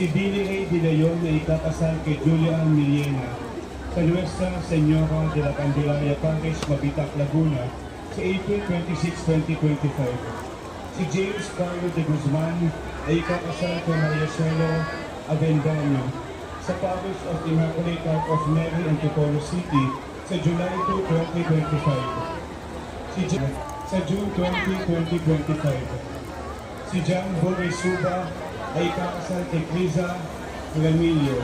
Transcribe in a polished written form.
Si Billy Ray De Leon na ikakasal kay Julia Ann Millena sa Nuestra Señora de la Candelaria Parish, Mabitac, Laguna sa April 26, 2025. Si James Carlo de Guzman ay ikakasal kay Maria Cielo Avendano sa Parish of Immaculate Heart of Mary, Antipolo City sa July 2, 2025. Sa June 20, 2025. Si John Boy Suba ay ikakasal kay Criza Ramillo